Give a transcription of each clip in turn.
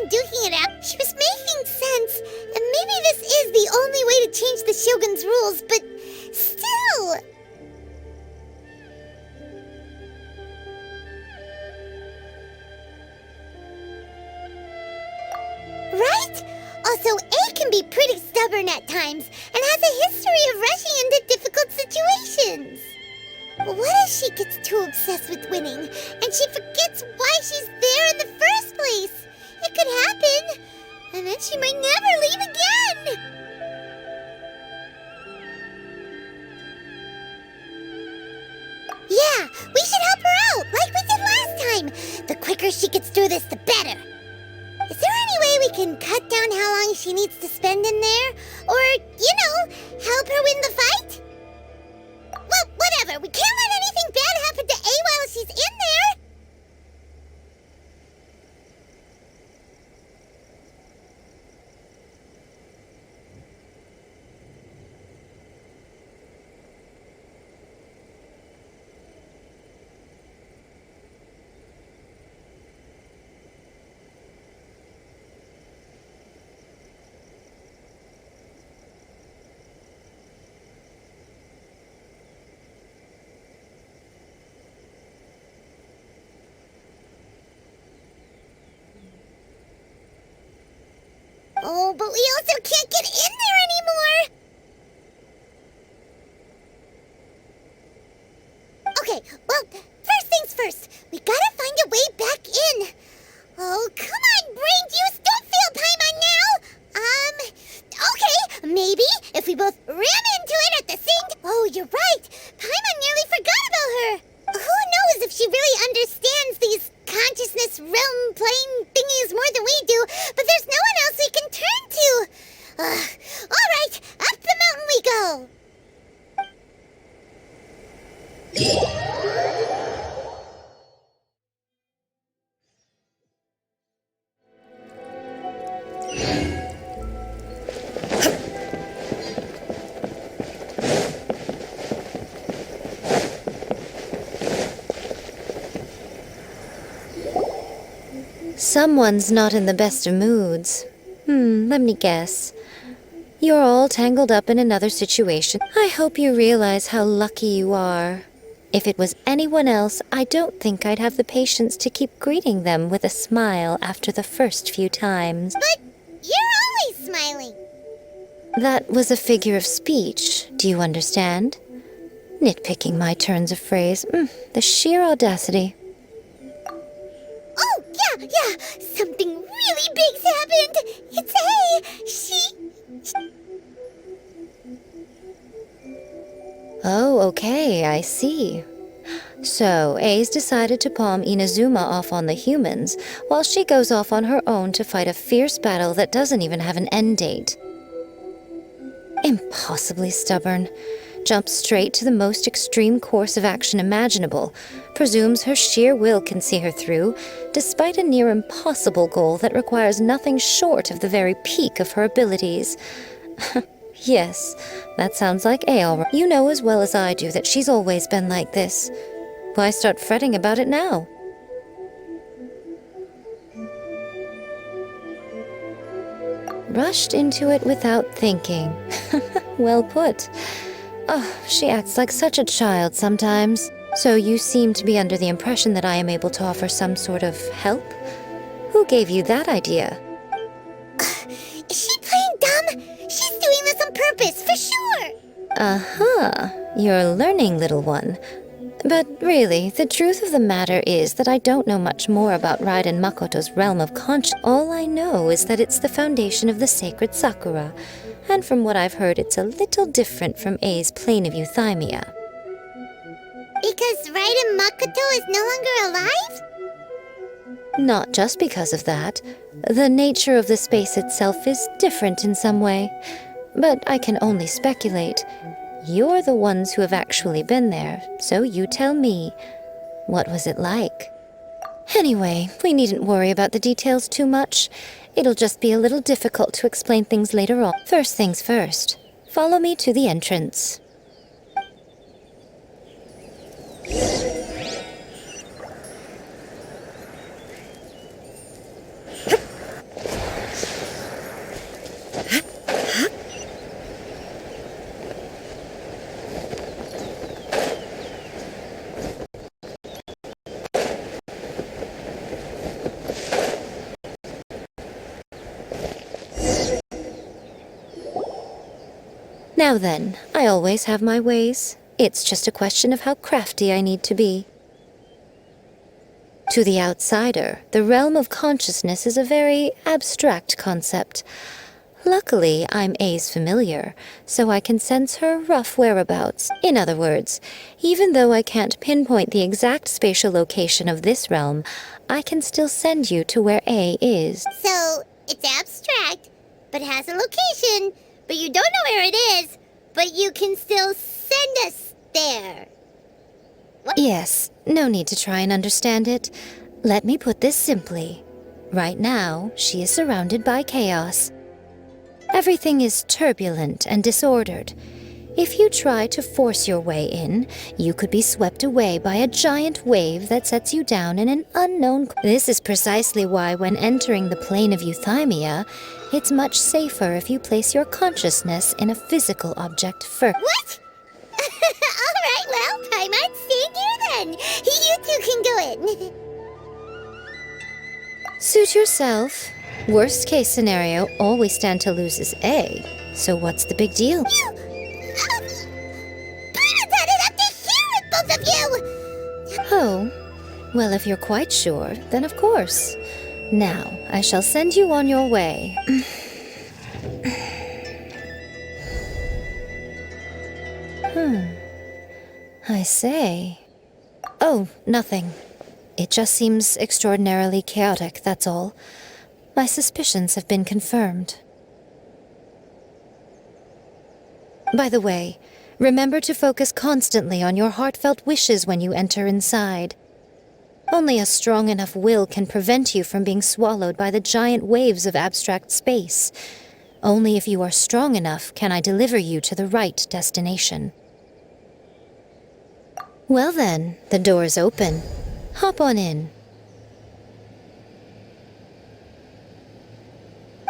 wasn't duking it out. She was making sense. And maybe this is the only way to change the Shogun's rules, but still... Right? Also, A can be pretty stubborn at times, and has a history of rushing into difficult situations. What if she gets too obsessed with winning, and she forgets why she's there in the first place? It could happen, and then she might never leave again! Yeah, we should help her out, like we did last time! The quicker she gets through this, the better! Is there any way we can cut down how long she needs to spend in there? Or, help her win the fight? Well, whatever. We can't let anything bad happen to A while she's in there. Oh, but we also can't get in there anymore! Okay, well, first things first. We gotta find a way back in. Oh, come on, brain juice! Don't feel Paimon now! Okay, maybe if we both ram into it at the same time. Oh, you're right! Paimon nearly forgot about her! Who knows if she really understands these consciousness realm plane thingies more than we do, but there's no one else we can turn to. All right, up the mountain we go. Someone's not in the best of moods. Let me guess. You're all tangled up in another situation. I hope you realize how lucky you are. If it was anyone else, I don't think I'd have the patience to keep greeting them with a smile after the first few times. But you're always smiling. That was a figure of speech, do you understand? Nitpicking my turns of phrase. The sheer audacity. Oh, yeah, something really big's happened. It's A. She... Oh, okay, I see. So, A's decided to palm Inazuma off on the humans, while she goes off on her own to fight a fierce battle that doesn't even have an end date. Impossibly stubborn. Jumps straight to the most extreme course of action imaginable, presumes her sheer will can see her through, despite a near impossible goal that requires nothing short of the very peak of her abilities. Yes, that sounds like A all right. You know as well as I do that she's always been like this. Why start fretting about it now? Rushed into it without thinking. Well put. Oh, she acts like such a child sometimes. So you seem to be under the impression that I am able to offer some sort of help? Who gave you that idea? Is she playing dumb? She's doing this on purpose, for sure! Uh-huh. You're learning, little one. But really, the truth of the matter is that I don't know much more about Raiden Makoto's realm of conscience. All I know is that it's the foundation of the sacred Sakura, and from what I've heard, it's a little different from A's plane of euthymia. Because Raiden Makoto is no longer alive? Not just because of that. The nature of the space itself is different in some way. But I can only speculate. You're the ones who have actually been there, so you tell me. What was it like? Anyway, we needn't worry about the details too much. It'll just be a little difficult to explain things later on. First things first. Follow me to the entrance. Now then, I always have my ways. It's just a question of how crafty I need to be. To the outsider, the realm of consciousness is a very abstract concept. Luckily, I'm A's familiar, so I can sense her rough whereabouts. In other words, even though I can't pinpoint the exact spatial location of this realm, I can still send you to where A is. So, it's abstract, but has a location, but you don't know where it is, but you can still send us there. What? Yes, no need to try and understand it. Let me put this simply. Right now, she is surrounded by chaos. Everything is turbulent and disordered. If you try to force your way in, you could be swept away by a giant wave that sets you down in an unknown... This is precisely why when entering the plane of euthymia, it's much safer if you place your consciousness in a physical object first. What? Alright, well, Paimon, stand here then. You two can do it. Suit yourself. Worst case scenario, all we stand to lose is A. So what's the big deal? Paimon's had it up to here with both of you! Oh, well, if you're quite sure, then of course. Now, I shall send you on your way. I say. Oh, nothing. It just seems extraordinarily chaotic, that's all. My suspicions have been confirmed. By the way, remember to focus constantly on your heartfelt wishes when you enter inside. Only a strong enough will can prevent you from being swallowed by the giant waves of abstract space. Only if you are strong enough can I deliver you to the right destination. Well then, the door is open. Hop on in.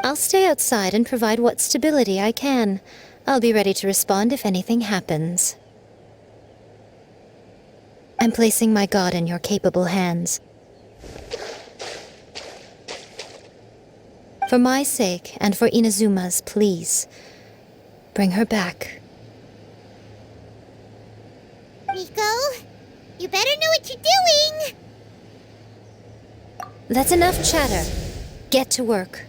I'll stay outside and provide what stability I can. I'll be ready to respond if anything happens. I'm placing my god in your capable hands. For my sake, and for Inazuma's, please, bring her back. Rico, you better know what you're doing! That's enough chatter. Get to work.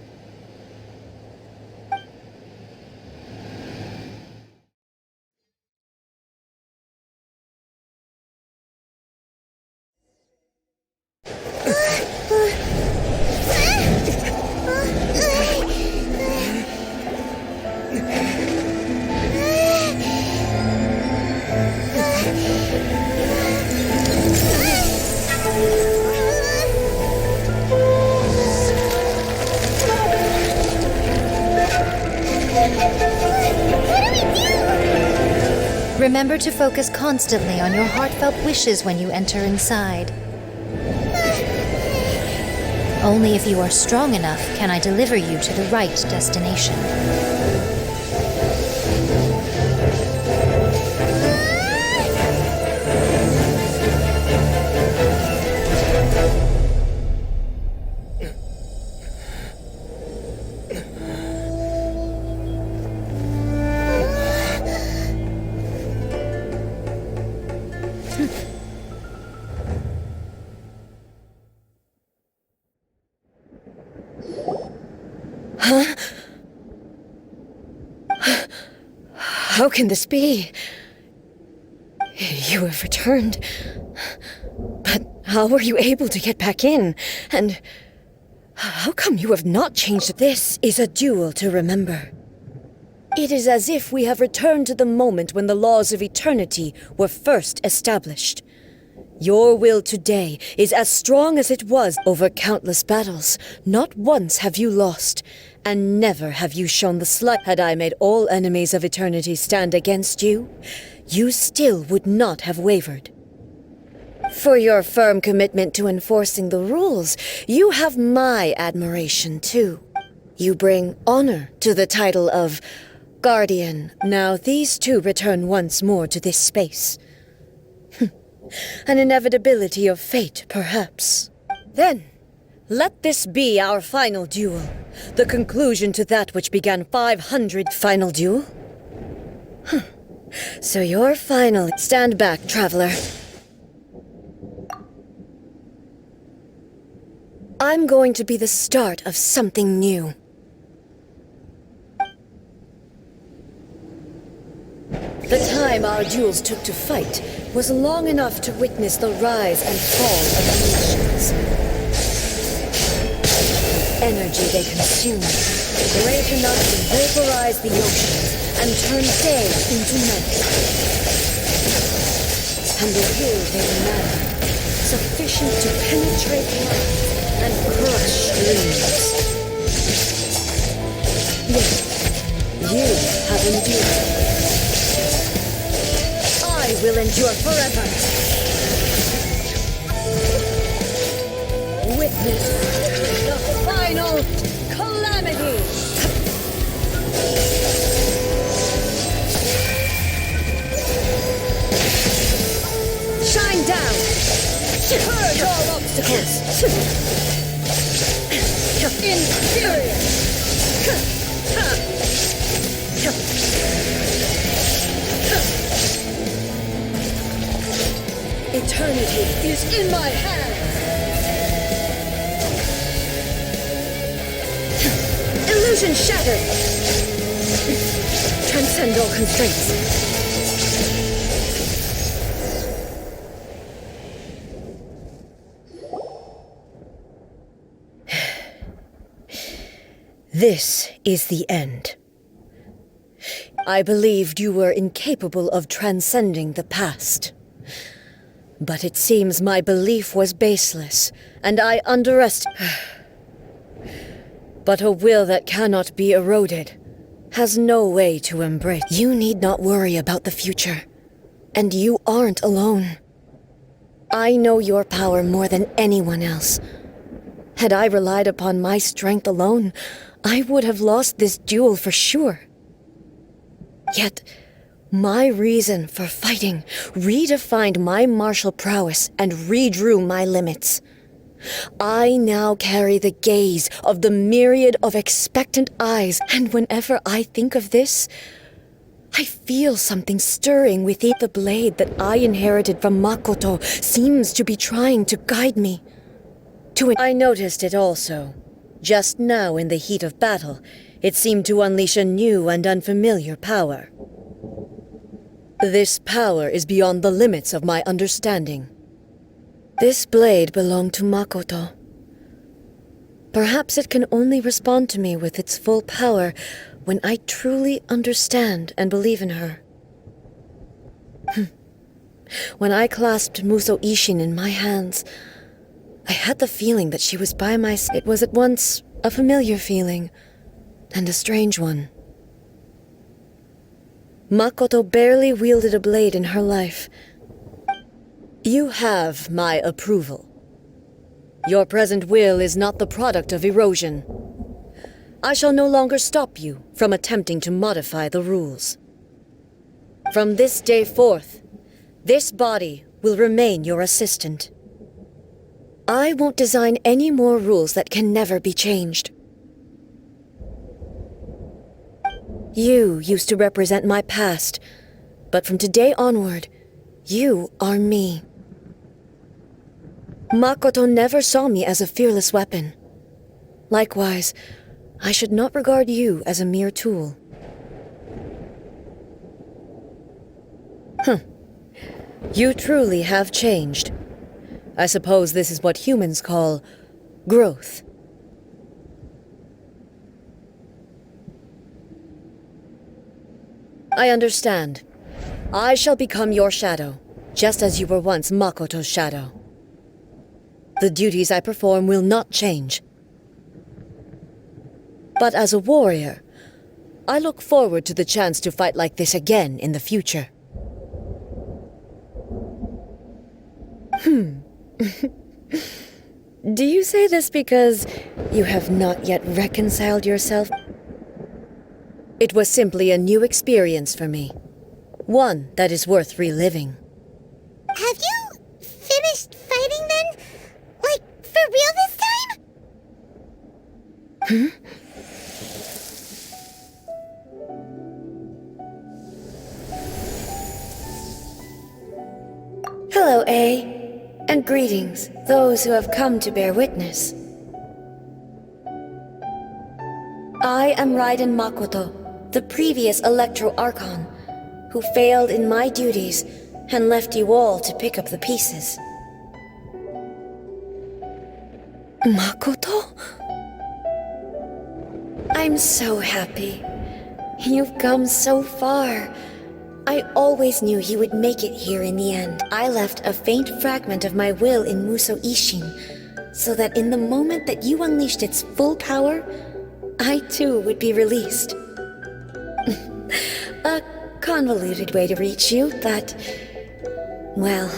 Remember to focus constantly on your heartfelt wishes when you enter inside. Only if you are strong enough can I deliver you to the right destination. How can this be? You have returned. But how were you able to get back in? And how come you have not changed? This is a duel to remember. It is as if we have returned to the moment when the laws of eternity were first established. Your will today is as strong as it was over countless battles. Not once have you lost, and never have you shown the slight. Had I made all enemies of eternity stand against you, you still would not have wavered. For your firm commitment to enforcing the rules, you have my admiration too. You bring honor to the title of Guardian. Now these two return once more to this space. An inevitability of fate, perhaps. Then, let this be our final duel. The conclusion to that which began 500... Final duel? So you're finally... Stand back, traveler. I'm going to be the start of something new. The time our duels took to fight was long enough to witness the rise and fall of the nations. The energy they consumed, great enough to vaporize the oceans and turn day into night. And the will they demanded, sufficient to penetrate land and crush dreams. Yet, you have endured. I will endure forever. Witness the final calamity. Shine down. Purge all obstacles. Inferior. Eternity is in my hands! Illusion shattered! Transcend all constraints. This is the end. I believed you were incapable of transcending the past. But it seems my belief was baseless, and I underestimated. But a will that cannot be eroded has no way to embrace. You need not worry about the future, and you aren't alone. I know your power more than anyone else. Had I relied upon my strength alone, I would have lost this duel for sure. Yet, my reason for fighting redefined my martial prowess and redrew my limits. I now carry the gaze of the myriad of expectant eyes, and whenever I think of this, I feel something stirring within. The blade that I inherited from Makoto seems to be trying to guide me. I noticed it also. Just now in the heat of battle, it seemed to unleash a new and unfamiliar power. This power is beyond the limits of my understanding. This blade belonged to Makoto. Perhaps it can only respond to me with its full power when I truly understand and believe in her. When I clasped Muso Ishin in my hands, I had the feeling that she was by my side. It was at once a familiar feeling and a strange one. Makoto barely wielded a blade in her life. You have my approval. Your present will is not the product of erosion. I shall no longer stop you from attempting to modify the rules. From this day forth, this body will remain your assistant. I won't design any more rules that can never be changed. You used to represent my past, but from today onward, you are me. Makoto never saw me as a fearless weapon. Likewise, I should not regard you as a mere tool. You truly have changed. I suppose this is what humans call growth. I understand. I shall become your shadow, just as you were once Makoto's shadow. The duties I perform will not change. But as a warrior, I look forward to the chance to fight like this again in the future. Do you say this because you have not yet reconciled yourself? It was simply a new experience for me. One that is worth reliving. Have you finished fighting then? Like, for real this time? Greetings, those who have come to bear witness. I am Raiden Makoto, the previous Electro Archon, who failed in my duties and left you all to pick up the pieces. Makoto? I'm so happy. You've come so far. I always knew you would make it here in the end. I left a faint fragment of my will in Muso Ishin, so that in the moment that you unleashed its full power, I too would be released. A convoluted way to reach you, but... well,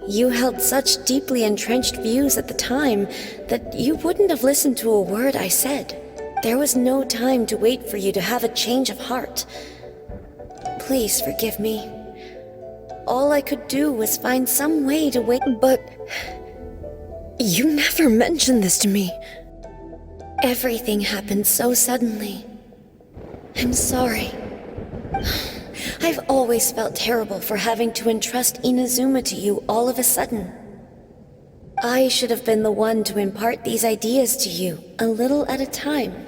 you held such deeply entrenched views at the time that you wouldn't have listened to a word I said. There was no time to wait for you to have a change of heart. Please forgive me. All I could do was find some way to wait, but... you never mentioned this to me. Everything happened so suddenly. I'm sorry. I've always felt terrible for having to entrust Inazuma to you all of a sudden. I should have been the one to impart these ideas to you, a little at a time,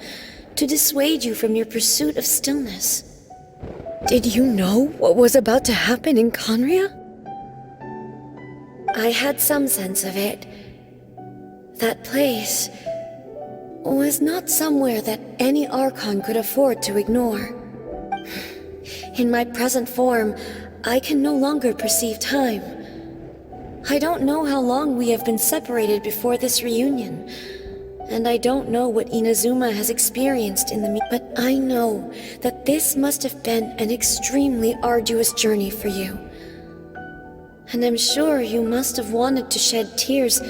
to dissuade you from your pursuit of stillness. Did you know what was about to happen in Conria? I had some sense of it. That place was not somewhere that any Archon could afford to ignore. In my present form, I can no longer perceive time. I don't know how long we have been separated before this reunion, and I don't know what Inazuma has experienced in the but I know that this must have been an extremely arduous journey for you. And I'm sure you must have wanted to shed tears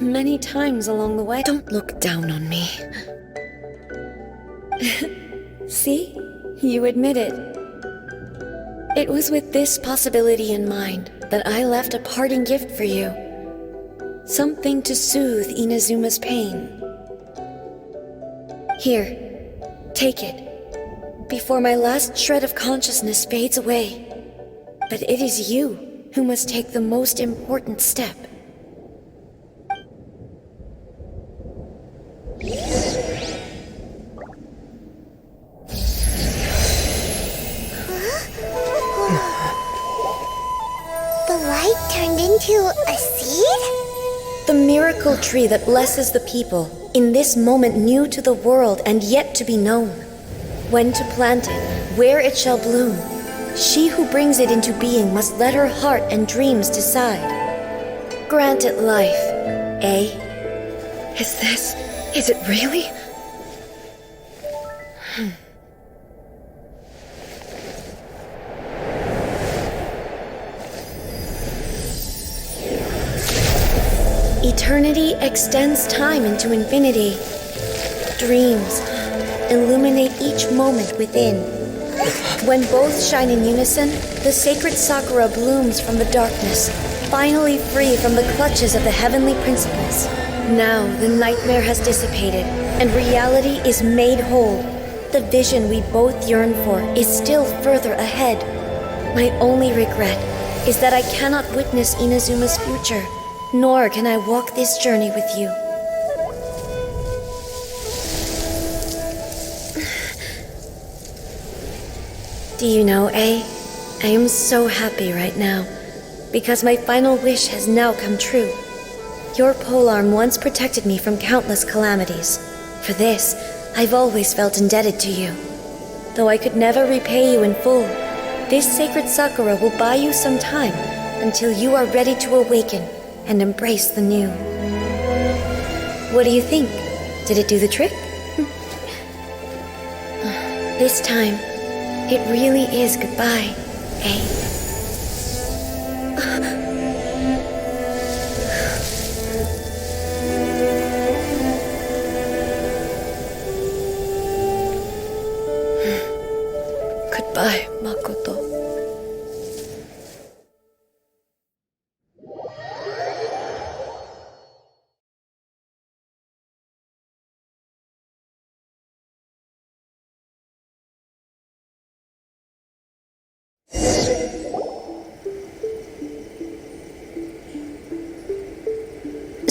many times along the way. Don't look down on me. See? You admit it. It was with this possibility in mind that I left a parting gift for you. Something to soothe Inazuma's pain. Here, take it, before my last shred of consciousness fades away. But it is you who must take the most important step. The light turned into a seed? The miracle tree that blesses the people, in this moment new to the world and yet to be known. When to plant it, where it shall bloom, she who brings it into being must let her heart and dreams decide. Grant it life, eh? Is it really? Eternity extends time into infinity. Dreams illuminate each moment within. When both shine in unison, the sacred Sakura blooms from the darkness, finally free from the clutches of the heavenly principles. Now the nightmare has dissipated, and reality is made whole. The vision we both yearn for is still further ahead. My only regret is that I cannot witness Inazuma's future. Nor can I walk this journey with you. Do you know, I am so happy right now, because my final wish has now come true. Your polearm once protected me from countless calamities. For this, I've always felt indebted to you. Though I could never repay you in full, this sacred Sakura will buy you some time until you are ready to awaken and embrace the new. What do you think? Did it do the trick? This time, it really is goodbye, eh? Goodbye, Makoto.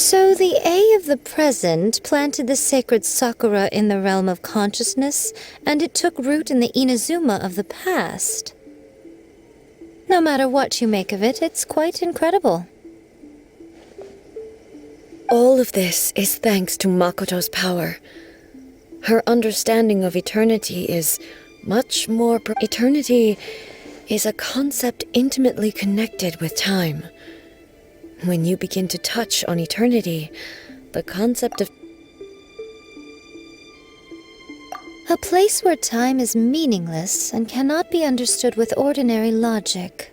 So the A of the present planted the sacred sakura in the realm of consciousness, and it took root in the Inazuma of the past. No matter what you make of it, it's quite incredible. All of this is thanks to Makoto's power. Her understanding of eternity is much more... Eternity is a concept intimately connected with time. When you begin to touch on eternity, the concept of... A place where time is meaningless and cannot be understood with ordinary logic.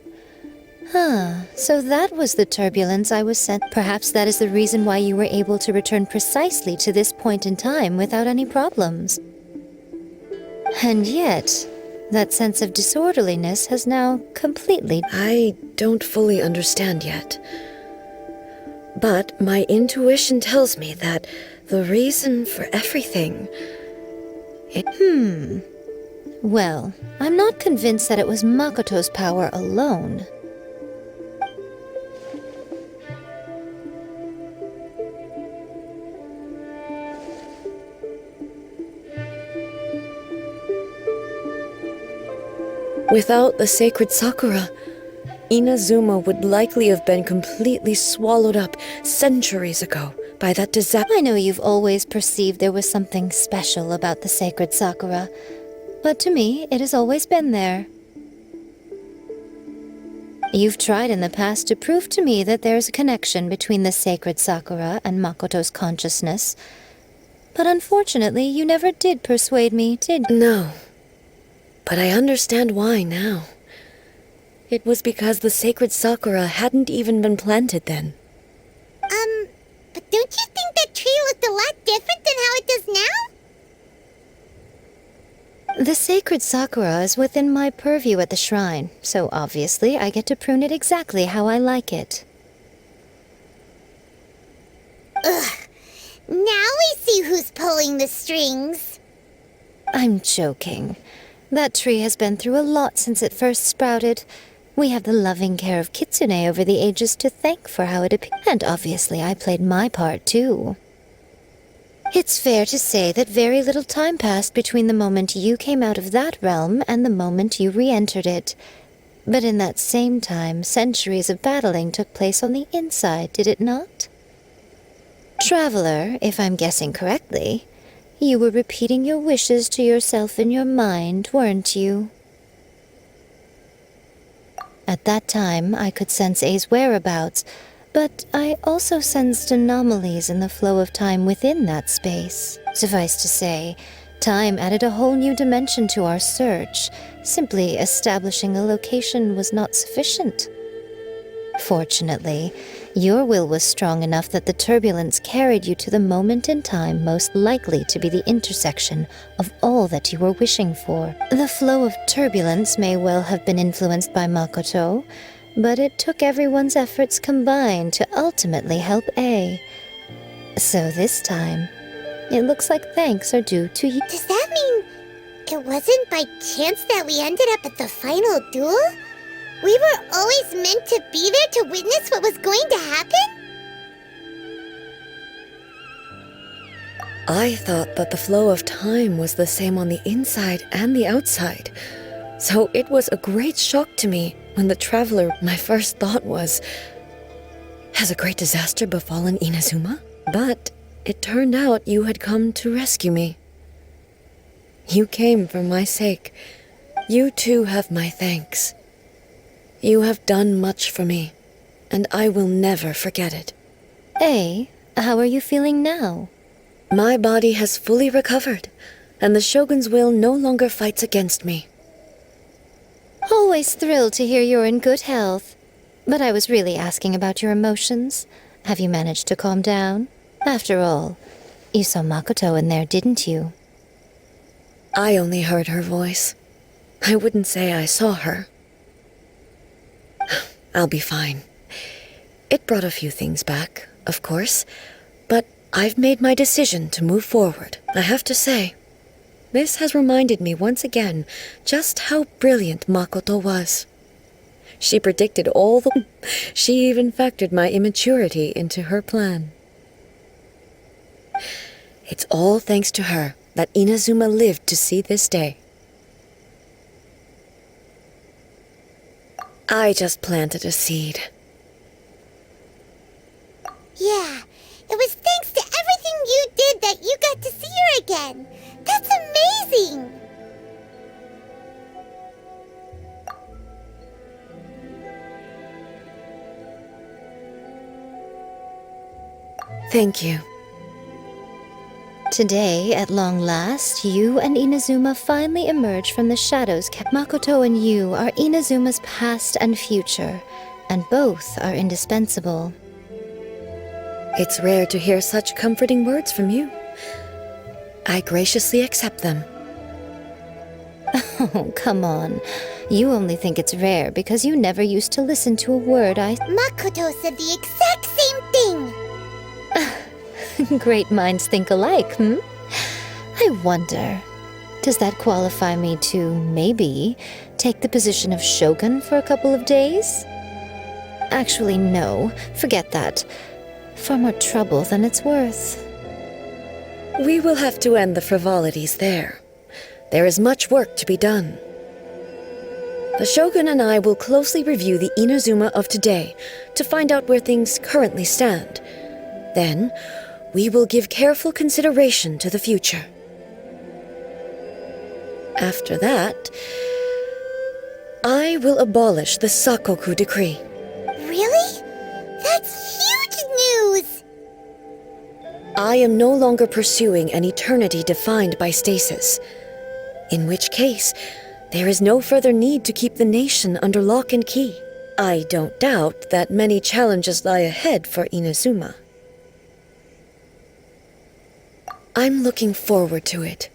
So that was the turbulence I was sent. Perhaps that is the reason why you were able to return precisely to this point in time without any problems. And yet, that sense of disorderliness has now completely... I don't fully understand yet. But my intuition tells me that the reason for everything... Well, I'm not convinced that it was Makoto's power alone. Without the sacred sakura, Inazuma would likely have been completely swallowed up centuries ago by that disaster. I know you've always perceived there was something special about the sacred sakura, but to me, it has always been there. You've tried in the past to prove to me that there's a connection between the sacred sakura and Makoto's consciousness, but unfortunately, you never did persuade me, did you? No. But I understand why now. It was because the sacred sakura hadn't even been planted then. But don't you think that tree looked a lot different than how it does now? The sacred sakura is within my purview at the shrine, so obviously I get to prune it exactly how I like it. Now we see who's pulling the strings. I'm joking. That tree has been through a lot since it first sprouted. We have the loving care of Kitsune over the ages to thank for how it appeared. And obviously I played my part too. It's fair to say that very little time passed between the moment you came out of that realm and the moment you re-entered it. But in that same time, centuries of battling took place on the inside, did it not? Traveler, if I'm guessing correctly, you were repeating your wishes to yourself in your mind, weren't you? At that time, I could sense A's whereabouts, but I also sensed anomalies in the flow of time within that space. Suffice to say, time added a whole new dimension to our search. Simply establishing a location was not sufficient. Fortunately, your will was strong enough that the turbulence carried you to the moment in time most likely to be the intersection of all that you were wishing for. The flow of turbulence may well have been influenced by Makoto, but it took everyone's efforts combined to ultimately help A. So this time, it looks like thanks are due to you. Does that mean it wasn't by chance that we ended up at the final duel? We were always meant to be there to witness what was going to happen? I thought that the flow of time was the same on the inside and the outside. So it was a great shock to me when the traveler, my first thought was, has a great disaster befallen Inazuma? But it turned out you had come to rescue me. You came for my sake. You too have my thanks. You have done much for me, and I will never forget it. A, how are you feeling now? My body has fully recovered, and the Shogun's will no longer fights against me. Always thrilled to hear you're in good health. But I was really asking about your emotions. Have you managed to calm down? After all, you saw Makoto in there, didn't you? I only heard her voice. I wouldn't say I saw her. I'll be fine. It brought a few things back, of course, but I've made my decision to move forward. I have to say, this has reminded me once again just how brilliant Makoto was. She predicted all the... She even factored my immaturity into her plan. It's all thanks to her that Inazuma lived to see this day. I just planted a seed. Yeah, it was thanks to everything you did that you got to see her again. That's amazing! Thank you. Today, at long last, you and Inazuma finally emerge from the shadows. Makoto and you are Inazuma's past and future, and both are indispensable. It's rare to hear such comforting words from you. I graciously accept them. Oh, come on. You only think it's rare because you never used to listen to a word Makoto said the exact same thing! Great minds think alike, hmm? I wonder, does that qualify me to, maybe, take the position of shogun for a couple of days? Actually, no. Forget that. Far more trouble than it's worth. We will have to end the frivolities there. There is much work to be done. The Shogun and I will closely review the Inazuma of today to find out where things currently stand. Then, we will give careful consideration to the future. After that, I will abolish the Sakoku decree. Really? That's huge news! I am no longer pursuing an eternity defined by stasis. In which case, there is no further need to keep the nation under lock and key. I don't doubt that many challenges lie ahead for Inazuma. I'm looking forward to it.